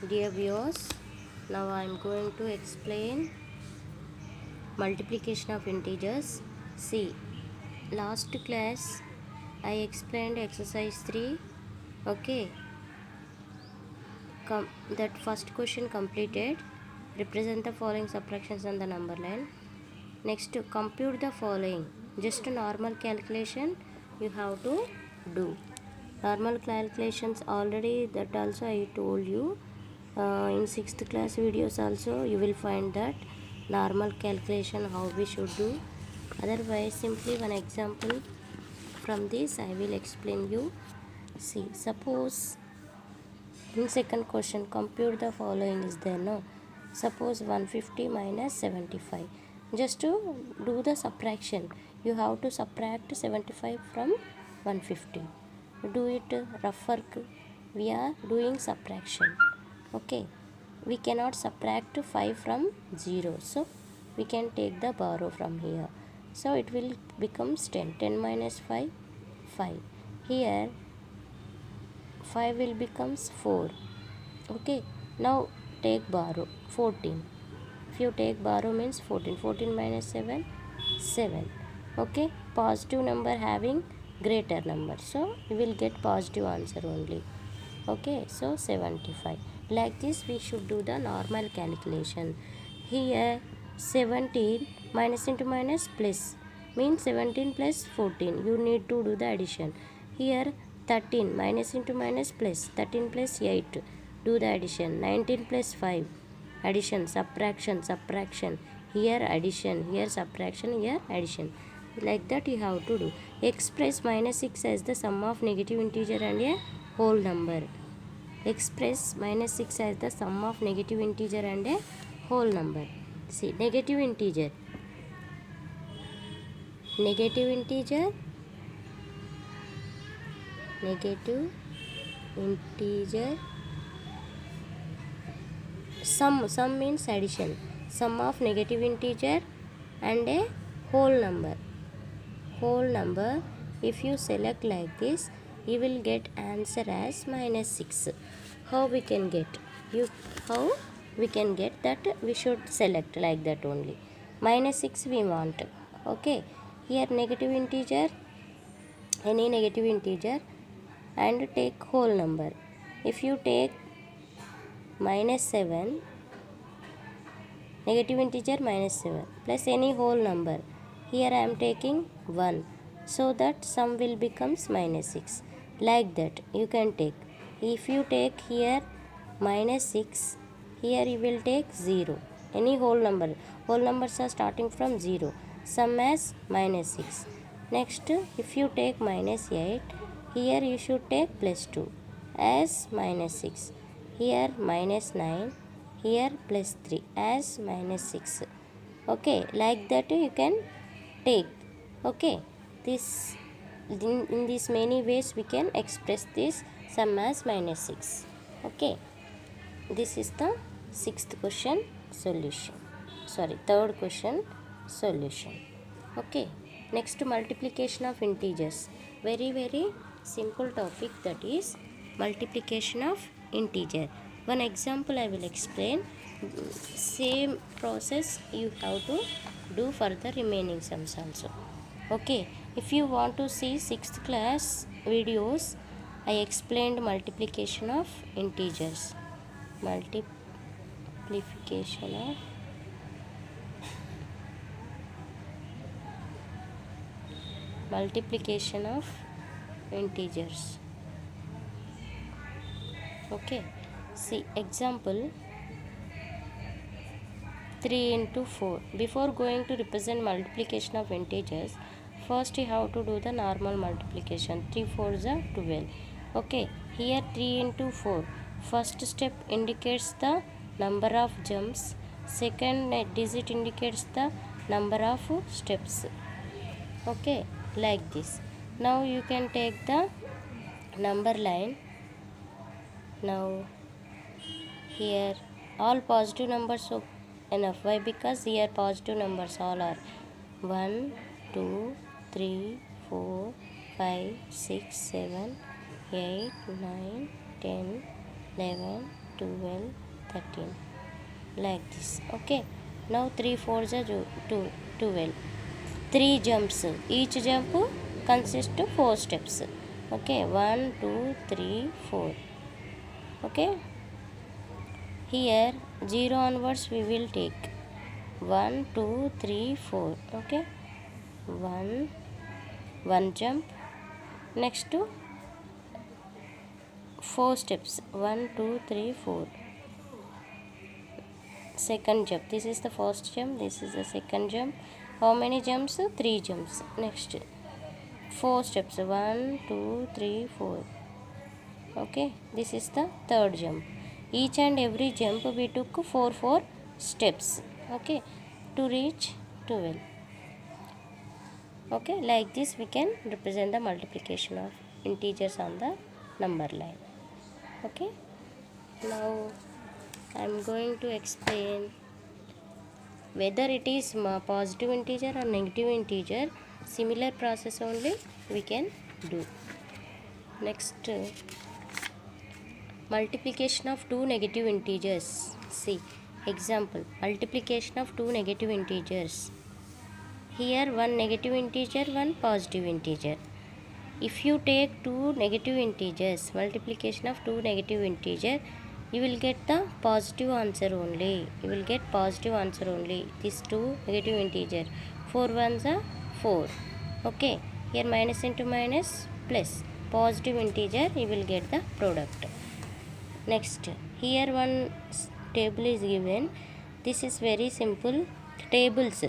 Dear viewers, now I am going to explain multiplication of integers. See, last class I explained exercise 3. Okay, that first question completed. Represent the following subtractions on the number line. Next, to compute the following. Just a normal calculation you have to do. Normal calculations already, that also I told you. In 6th class videos also you will find that normal calculation how we should do. Otherwise, simply one example from this I will explain you. See, suppose in second question compute the following is there, no? Suppose 150 minus 75. Just to do the subtraction, you have to subtract 75 from 150. Do it rough work. We are doing subtraction. Okay, we cannot subtract 5 from 0, so we can take the borrow from here. So it will becomes 10 minus 5, 5. Here 5 will becomes 4. Okay, now take borrow 14. If you take borrow means 14 minus 7, 7. Okay, positive number having greater number, so you will get positive answer only. Okay, so 75. Like this we should do the normal calculation. Here 17 minus into minus plus means 17 plus 14. You need to do the addition. Here 13 minus into minus plus 13 plus 8. Do the addition. 19 plus 5. Addition, subtraction. Here addition, here subtraction, here addition. Like that you have to do. Express minus 6 as the sum of negative integer and a whole number. Express minus 6 as the sum of negative integer and a whole number. See, negative integer sum means addition, sum of negative integer and a whole number. If you select like this, you will get answer as minus 6. How we can get that? We should select like that only. Minus 6 we want. Okay, here negative integer, any negative integer, and take whole number. If you take minus 7, negative integer minus 7 plus any whole number, here I am taking 1, so that sum will becomes minus 6. Like that you can take. If you take here minus 6, here you will take 0, any whole numbers are starting from 0, sum as minus 6. Next, if you take minus 8, here you should take plus 2 as minus 6. Here minus 9, here plus 3 as minus 6. Okay, like that you can take. Okay, this in these many ways we can express this sum as minus 6. Okay, this is the third question solution. Okay, next, multiplication of integers. Very simple topic, that is multiplication of integer. One example I will explain. Same process you have to do for the remaining sums also. Okay, if you want to see 6th class videos, I explained multiplication of integers. Multiplication of integers. Okay, see example 3 into 4. Before going to represent multiplication of integers, first you have to do the normal multiplication. 3 4s are 12. Okay, here 3 into 4. First step indicates the number of jumps. Second digit indicates the number of steps. Okay, like this. Now you can take the number line. Now here all positive numbers are enough. Why? Because here positive numbers all are 1 2 3 4 5 6 7 8 9 10 11 12, 13, like this. Okay, now 3 4s are 12. 3 jumps, each jump consists of 4 steps. Okay, 1 2 3 4. Okay, here 0 onwards we will take 1 2 3 4. Okay, 1 jump, next to 4 steps, 1 2 3 4. Second jump, this is the first jump, this is the second jump. How many jumps? 3 jumps. Next 4 steps, 1 2 3 4. Okay, this is the third jump. Each and every jump we took 4 steps. Okay, to reach 12. Okay, like this we can represent the multiplication of integers on the number line. Okay, now I am going to explain whether it is positive integer or negative integer. Similar process only we can do. Next, multiplication of two negative integers. See, example, multiplication of two negative integers. Here one negative integer, one positive integer. If you take two negative integers, multiplication of two negative integer, you will get the positive answer only. You will get positive answer only. These two negative integer, 4 ones are 4. Okay, here minus into minus plus, positive integer, you will get the product. Next, here one table is given. This is very simple tables.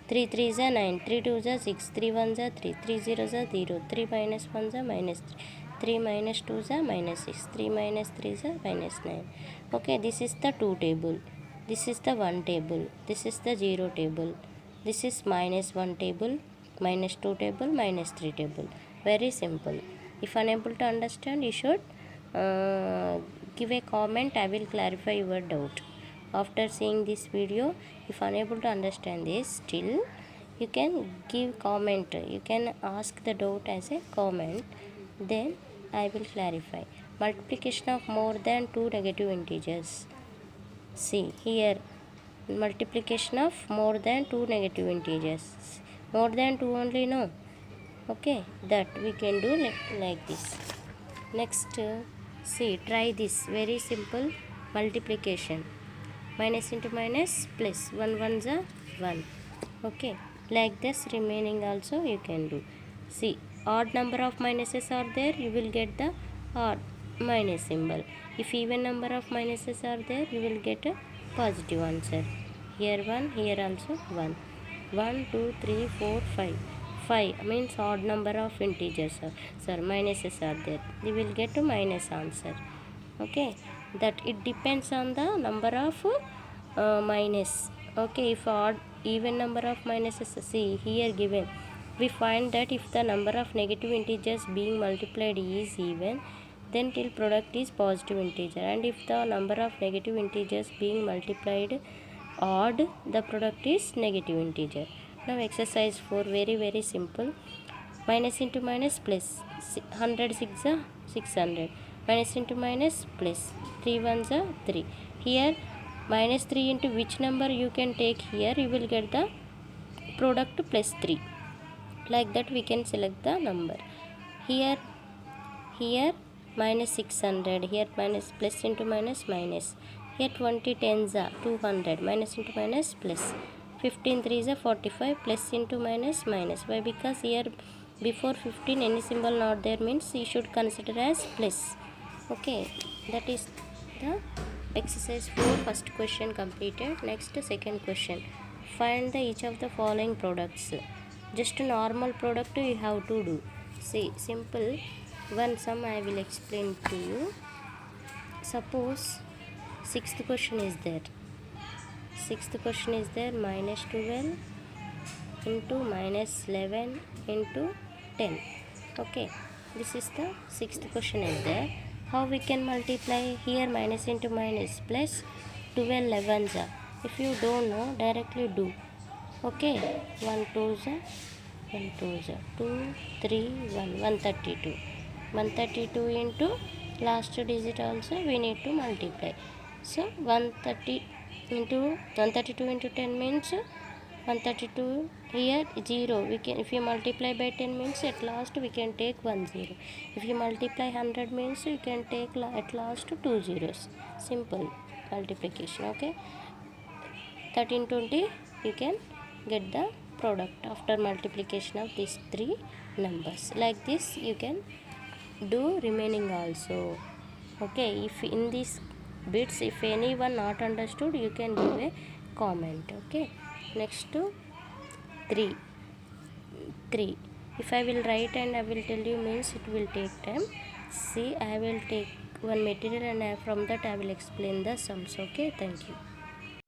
3 3s are 9, 3 2s are 6, 3 1s are 3, 3 0s are 0, 3 minus 1s are minus 3, 3 minus 2s are minus 6, 3 minus 3s are minus 9. Okay, this is the 2 table, this is the 1 table, this is the 0 table, this is minus 1 table, minus 2 table, minus 3 table. Very simple. If unable to understand, you should give a comment. I will clarify your doubt. After seeing this video, if unable to understand this, still you can give comment, you can ask the doubt as a comment, then I will clarify. Multiplication of more than two negative integers. See here, multiplication of more than two negative integers. More than two only, no? Okay, that we can do like this. Next, see, try this very simple multiplication. Minus into minus plus, 1 1s are 1. Okay, like this remaining also you can do. See, odd number of minuses are there, you will get the odd minus symbol. If even number of minuses are there, you will get a positive answer. Here 1, here also 1. 1 2 3 4 5. 5 means odd number of integers minuses are there, you will get a minus answer. Okay, that it depends on the number of minus. Okay, if odd even number of minuses, see here given, we find that if the number of negative integers being multiplied is even, then till product is positive integer, and if the number of negative integers being multiplied odd, the product is negative integer. Now exercise 4, very simple. Minus into minus plus, 106 are 600. Minus into minus plus, 3 1s are 3. Here minus 3 into which number you can take, here you will get the product plus 3. Like that we can select the number. Here minus 600, here minus plus into minus minus. Here 20 tens are 200, minus into minus plus. 15 3s are 45, plus into minus minus. Why? Because here before 15 any symbol not there, means you should consider as plus. Okay, that is the exercise 4 first question completed. Next, second question. Find the each of the following products. Just a normal product you have to do. See, simple one sum I will explain to you. Suppose sixth question is there. Minus 12 into minus 11 into 10. Okay, this is the sixth question is there. How we can multiply? Here minus into minus plus, 12 11s are. If you don't know, directly do. Okay, 1 2s are 2 3 1, 132. 132 into last digit also we need to multiply. So 130 into 132 into 10 means 132. Here 0, we can, if you multiply by 10 means at last we can take 1 0. If you multiply 100 means you can take at last 2 zeros. Simple multiplication. Okay, 1320 you can get the product after multiplication of these three numbers. Like this you can do remaining also. Okay, if in these bits if anyone not understood, you can give a comment. Okay, next to 3. If I will write and I will tell you means it will take time. See, I will take one material and from that I will explain the sums. Okay, thank you.